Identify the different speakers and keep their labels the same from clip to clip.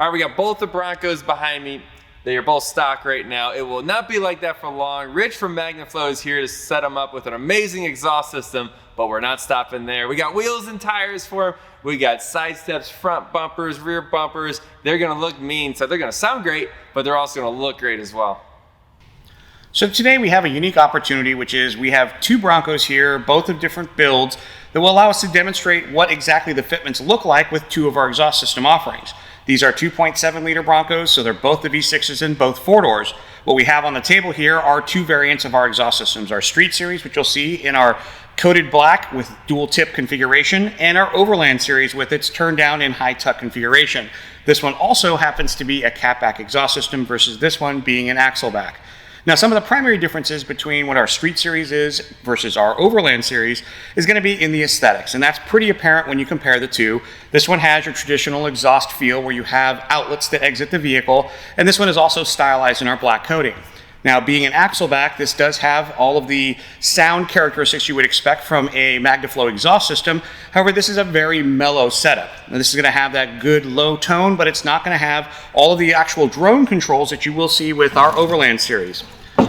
Speaker 1: All right, we got both the Broncos behind me. They are both stock right now. It will not be like that for long. Rich from MagnaFlow is here to set them up with an amazing exhaust system, but we're not stopping there. We got wheels and tires for them. We got side steps, front bumpers, rear bumpers. They're gonna look mean, so they're gonna sound great, but they're also gonna look great as well.
Speaker 2: So today we have a unique opportunity, which is we have two Broncos here, both of different builds, that will allow us to demonstrate what exactly the fitments look like with two of our exhaust system offerings. These are 2.7 liter Broncos, so they're both the V6s and both 4-doors. What we have on the table here are two variants of our exhaust systems, our Street Series, which you'll see in our coated black with dual tip configuration, and our Overland Series with its turned down and high tuck configuration. This one also happens to be a catback exhaust system versus this one being an axle back. Now, some of the primary differences between what our Street Series is versus our Overland Series is going to be in the aesthetics, and that's pretty apparent when you compare the two. This one has your traditional exhaust feel where you have outlets that exit the vehicle, and this one is also stylized in our black coating. Now, being an axle back, this does have all of the sound characteristics you would expect from a MagnaFlow exhaust system. However, this is a very mellow setup. Now, this is going to have that good low tone, but it's not going to have all of the actual drone controls that you will see with our Overland Series.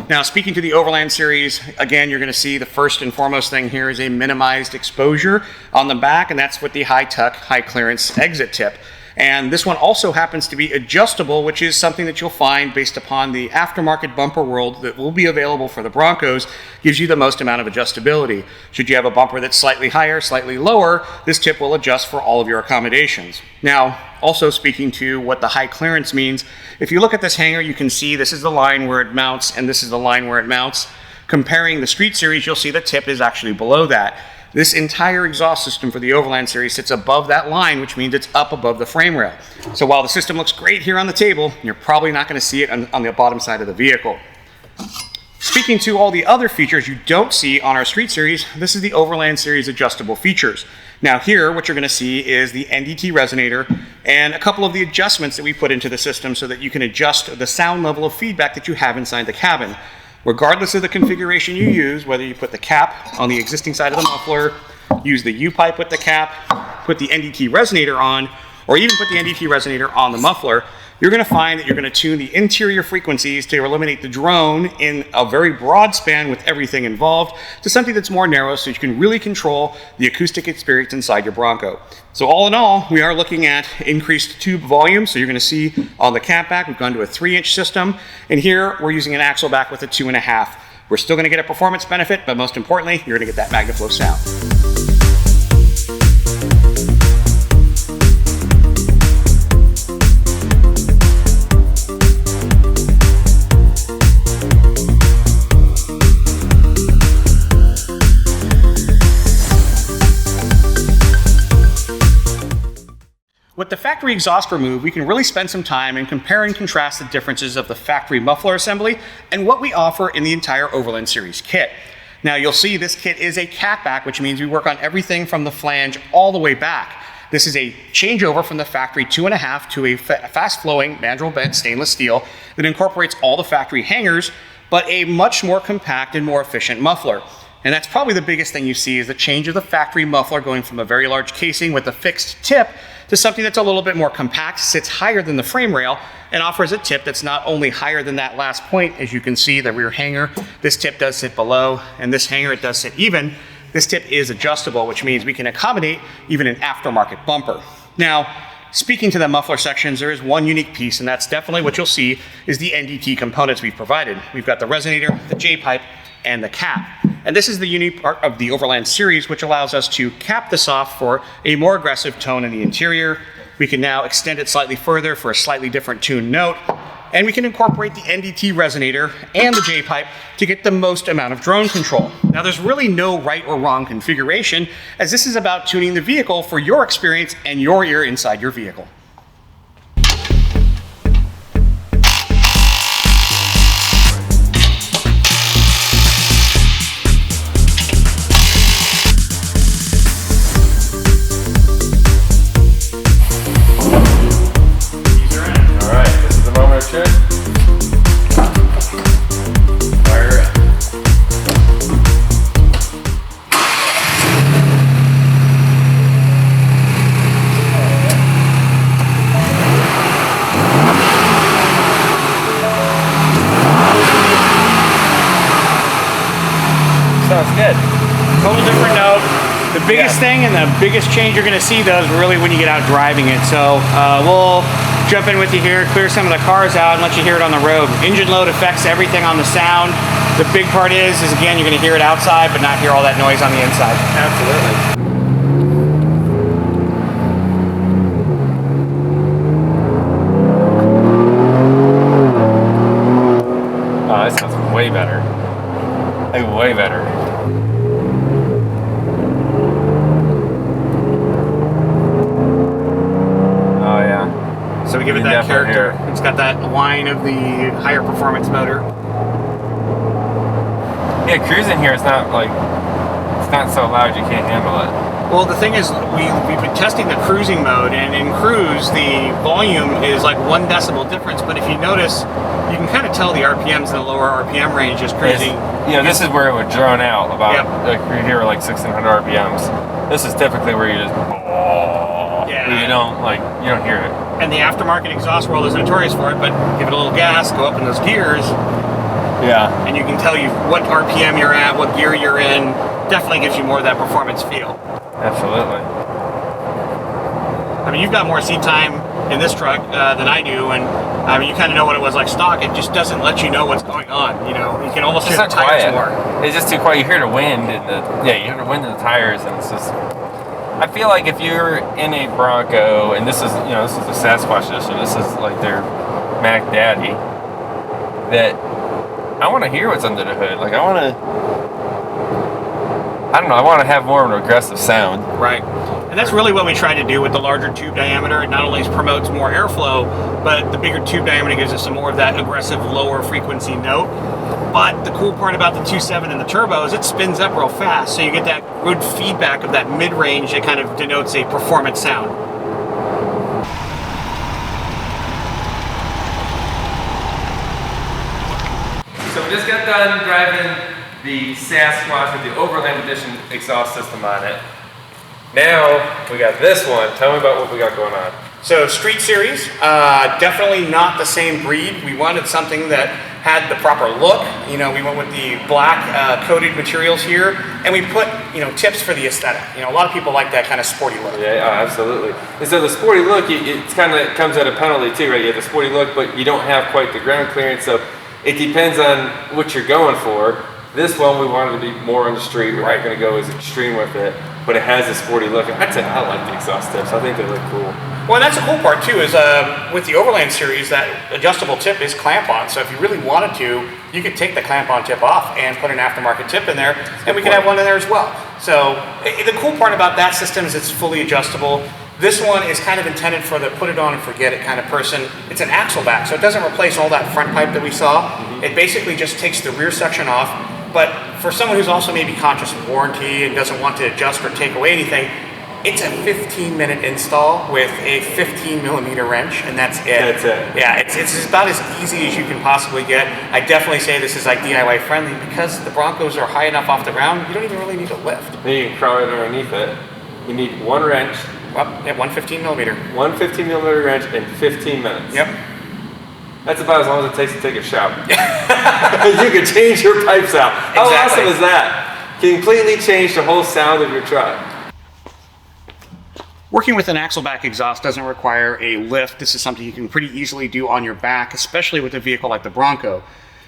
Speaker 2: Now, speaking to the Overland Series, again, you're going to see the first and foremost thing here is a minimized exposure on the back, and that's with the high tuck, high clearance exit tip. And this one also happens to be adjustable, which is something that you'll find based upon the aftermarket bumper world that will be available for the Broncos, gives you the most amount of adjustability. Should you have a bumper that's slightly higher, slightly lower, this tip will adjust for all of your accommodations. Now, also speaking to what the high clearance means, if you look at this hanger, you can see this is the line where it mounts and this is the line where it mounts. Comparing the Street Series, you'll see the tip is actually below that. This entire exhaust system for the Overland Series sits above that line, which means it's up above the frame rail. So while the system looks great here on the table, you're probably not going to see it on the bottom side of the vehicle. Speaking to all the other features you don't see on our Street Series, this is the Overland Series adjustable features. Now here, what you're going to see is the NDT resonator and a couple of the adjustments that we put into the system so that you can adjust the sound level of feedback that you have inside the cabin. Regardless of the configuration you use, whether you put the cap on the existing side of the muffler, use the U-pipe with the cap, put the NDT resonator on, or even put the NDT resonator on the muffler, you're going to find that you're going to tune the interior frequencies to eliminate the drone in a very broad span with everything involved to something that's more narrow so you can really control the acoustic experience inside your Bronco. So all in all, we are looking at increased tube volume. So you're going to see on the catback, we've gone to a 3-inch system. And here we're using an axle back with a 2.5. We're still going to get a performance benefit, but most importantly, you're going to get that MagnaFlow sound. With the factory exhaust removed, we can really spend some time and compare and contrast the differences of the factory muffler assembly and what we offer in the entire Overland Series kit. Now you'll see this kit is a catback, which means we work on everything from the flange all the way back. This is a changeover from the factory 2.5 to a fast-flowing mandrel bent stainless steel that incorporates all the factory hangers, but a much more compact and more efficient muffler. And that's probably the biggest thing you see is the change of the factory muffler going from a very large casing with a fixed tip to something that's a little bit more compact, sits higher than the frame rail, and offers a tip that's not only higher than that last point. As you can see, the rear hanger, this tip does sit below, and this hanger, it does sit even. This tip is adjustable, which means we can accommodate even an aftermarket bumper. Now, speaking to the muffler sections, there is one unique piece, and that's definitely what you'll see is the NDT components we've provided. We've got the resonator, the J-pipe, and the cap. And this is the unique part of the Overland Series, which allows us to cap this off for a more aggressive tone in the interior. We can now extend it slightly further for a slightly different tune note. And we can incorporate the NDT resonator and the J-pipe to get the most amount of drone control. Now there's really no right or wrong configuration, as this is about tuning the vehicle for your experience and your ear inside your vehicle. biggest thing and the biggest change you're going to see though is really when you get out driving it. So we'll jump in with you here, clear some of the cars out and let you hear it on the road. Engine load affects everything on the sound. The big part is again, you're going to hear it outside but not hear all that noise on the inside.
Speaker 1: Absolutely. Oh, that sounds way better. Like, way better. Oh, yeah.
Speaker 2: So we give it that character. It's got that whine of the higher performance motor.
Speaker 1: Yeah, cruising here is not like, it's not so loud you can't handle it.
Speaker 2: Well, the thing is, we've been testing the cruising mode, and in cruise, the volume is like 1 decibel difference, but if you notice, you can kind of tell the RPMs in the lower RPM range just cruising.
Speaker 1: You know, this is where it would drone out about, like, you're here like 1600 RPMs. This is typically where you just, you don't hear it.
Speaker 2: And the aftermarket exhaust world is notorious for it, but give it a little gas, go up in those gears, and you can tell you what RPM you're at, what gear you're in. Definitely gives you more of that performance feel.
Speaker 1: Absolutely.
Speaker 2: I mean, you've got more seat time in this truck than I do, and I mean, you kind of know what it was like stock. It just doesn't let you know what's going on. You know, you can almost hear the tires more.
Speaker 1: It's just too quiet. You hear the wind and you hear the wind in the tires, and it's just. I feel like if you're in a Bronco, and this is a Sasquatch edition, this is like their Mac Daddy, that I want to hear what's under the hood. Like I want to have more of an aggressive sound.
Speaker 2: Right. And that's really what we try to do with the larger tube diameter. It not only promotes more airflow, but the bigger tube diameter gives us some more of that aggressive lower frequency note. But the cool part about the 2.7 and the turbo is it spins up real fast, so you get that good feedback of that mid-range that kind of denotes a performance sound.
Speaker 1: So we just got done driving the Sasquatch with the Overland Edition exhaust system on it. Now we got this one. Tell me about what we got going on.
Speaker 2: So Street Series, definitely not the same breed. We wanted something that had the proper look. You know, we went with the black coated materials here, and we put, tips for the aesthetic. You know, a lot of people like that kind of sporty look.
Speaker 1: Yeah, absolutely. And so the sporty look, it kind of comes at a penalty too, right? You have the sporty look, but you don't have quite the ground clearance, so it depends on what you're going for. This one, we wanted to be more on the street. We're not going to go as extreme with it, but it has a sporty look. I'd say I like the exhaust tips. I think they look cool.
Speaker 2: Well, and that's a cool part too, is with the Overland series, that adjustable tip is clamp-on. So if you really wanted to, you could take the clamp-on tip off and put an aftermarket tip in there, and we could have one in there as well. So the cool part about that system is it's fully adjustable. This one is kind of intended for the put it on and forget it kind of person. It's an axle back, so it doesn't replace all that front pipe that we saw. It basically just takes the rear section off. But for someone who's also maybe conscious of warranty and doesn't want to adjust or take away anything, it's a 15-minute install with a 15-millimeter wrench, and that's it.
Speaker 1: That's it.
Speaker 2: Yeah, it's about as easy as you can possibly get. I definitely say this is like DIY friendly because the Broncos are high enough off the ground, you don't even really need a lift.
Speaker 1: Then you can crawl right underneath it. You need one wrench.
Speaker 2: Well, yeah, one 15-millimeter.
Speaker 1: One 15-millimeter wrench in 15 minutes.
Speaker 2: Yep.
Speaker 1: That's about as long as it takes to take a shower. You can change your pipes out. How awesome is that? Completely change the whole sound of your truck.
Speaker 2: Working with an axle back exhaust doesn't require a lift. This is something you can pretty easily do on your back, especially with a vehicle like the Bronco.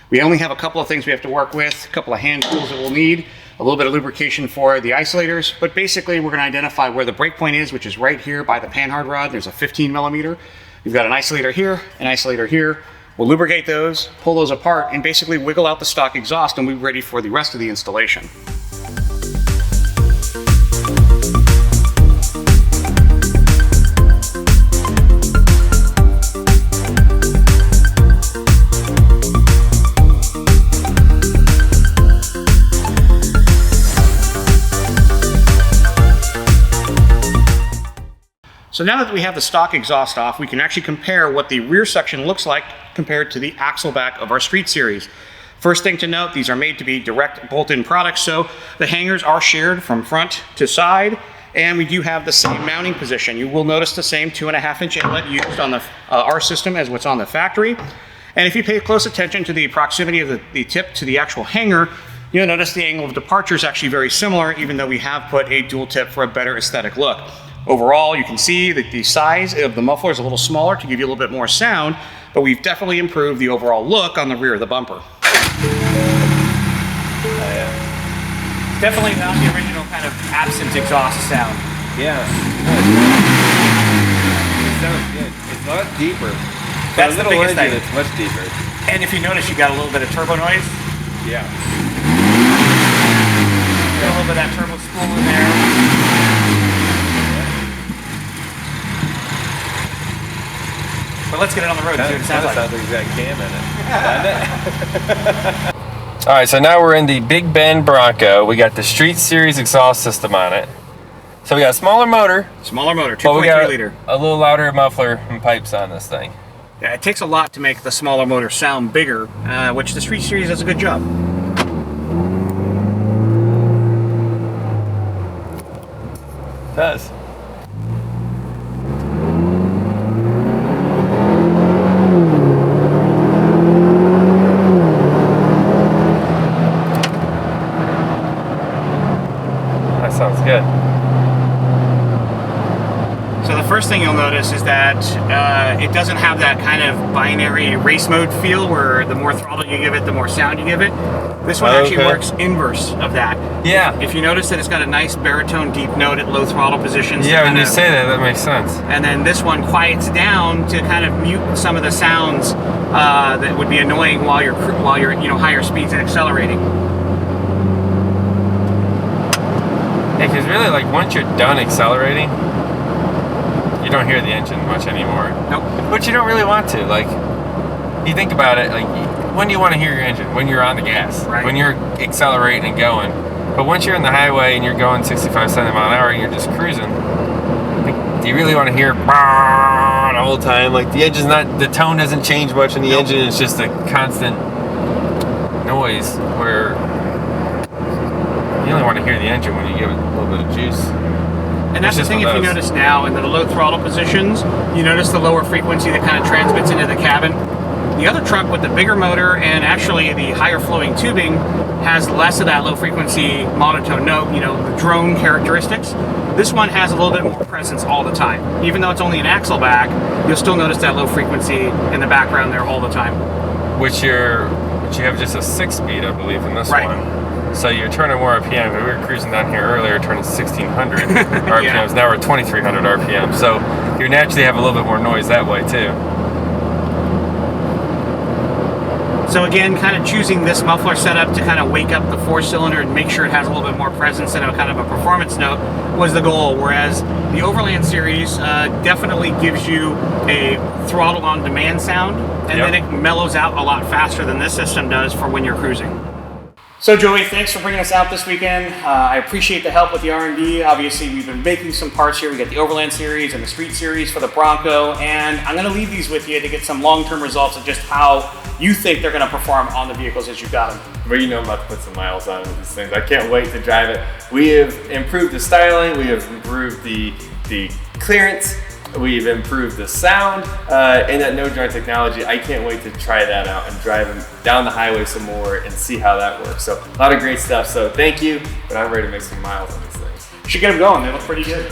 Speaker 2: We only have a couple of things we have to work with, a couple of hand tools that we'll need, a little bit of lubrication for the isolators, but basically we're going to identify where the brake point is, which is right here by the panhard rod. There's a 15-millimeter. We've got an isolator here, an isolator here. We'll lubricate those, pull those apart, and basically wiggle out the stock exhaust, and we'll be ready for the rest of the installation. So now that we have the stock exhaust off, we can actually compare what the rear section looks like compared to the axle back of our Street Series. First thing to note, these are made to be direct bolt-in products, so the hangers are shared from front to side, and we do have the same mounting position. You will notice the same 2.5-inch inlet used on the our system as what's on the factory. And if you pay close attention to the proximity of the tip to the actual hanger, You'll notice the angle of departure is actually very similar, even though we have put a dual tip for a better aesthetic look. Overall, you can see that the size of the muffler is a little smaller to give you a little bit more sound, but we've definitely improved the overall look on the rear of the bumper. Definitely not the original kind of absent exhaust sound.
Speaker 1: Yeah. It sounds good. It's not deeper.
Speaker 2: That's the biggest thing.
Speaker 1: It's much deeper.
Speaker 2: And if you notice, you got a little bit of turbo noise.
Speaker 1: Yeah.
Speaker 2: Got a little bit of that turbo spool in there. But let's get it on the road and see what it sounds like.
Speaker 1: Sounds like it's got cam in it. All right, so now we're in the Big Bend Bronco. We got the Street Series exhaust system on it. So we got a smaller motor.
Speaker 2: Smaller motor, 2.3 liter.
Speaker 1: A little louder muffler and pipes on this thing.
Speaker 2: Yeah, it takes a lot to make the smaller motor sound bigger, which the Street Series does a good job.
Speaker 1: It does. That sounds good.
Speaker 2: So the first thing you'll notice is that it doesn't have that kind of binary race mode feel where the more throttle you give it, the more sound you give it. This one actually works inverse of that.
Speaker 1: Yeah.
Speaker 2: If you notice that it's got a nice baritone deep note at low throttle positions.
Speaker 1: Yeah, when you say that, that makes sense.
Speaker 2: And then this one quiets down to kind of mute some of the sounds that would be annoying while you're higher speeds and accelerating.
Speaker 1: Yeah, because really, like, once you're done accelerating, you don't hear the engine much anymore.
Speaker 2: Nope.
Speaker 1: But you don't really want to. Like, you think about it, like, when do you want to hear your engine? When you're on the gas.
Speaker 2: Right.
Speaker 1: When you're accelerating and going. But once you're in the highway and you're going 65, 70 mile an hour and you're just cruising, like, do you really want to hear the whole time? Like, the engine's not, the tone doesn't change much in the engine. It's just a constant noise where you only want to hear the engine when you give it a little bit of juice.
Speaker 2: And that's the thing, if you notice now in the low throttle positions, you notice the lower frequency that kind of transmits into the cabin. The other truck with the bigger motor and actually the higher flowing tubing has less of that low frequency monotone note, the drone characteristics. This one has a little bit more presence all the time. Even though it's only an axle back, you'll still notice that low frequency in the background there all the time.
Speaker 1: Which you have just a 6-speed, I believe, in this one. So you're turning more RPM. We were cruising down here earlier, turning 1,600 RPMs.
Speaker 2: Yeah.
Speaker 1: Now we're at 2,300 RPM. So you naturally have a little bit more noise that way too.
Speaker 2: So again, kind of choosing this muffler setup to kind of wake up the 4-cylinder and make sure it has a little bit more presence and a kind of a performance note was the goal. Whereas the Overland series definitely gives you a throttle on demand sound, and then it mellows out a lot faster than this system does for when you're cruising. So Joey, thanks for bringing us out this weekend. I appreciate the help with the R&D. Obviously, we've been making some parts here. We got the Overland series and the Street series for the Bronco, and I'm going to leave these with you to get some long-term results of just how you think they're going to perform on the vehicles as you've got them.
Speaker 1: Well, I'm about to put some miles on with these things. I can't wait to drive it. We have improved the styling. We have improved the clearance. We've improved the sound and that no joint technology. I can't wait to try that out and drive them down the highway some more and see how that works. So a lot of great stuff. So thank you, but I'm ready to make some miles on these things.
Speaker 2: You should get them going. They look pretty good.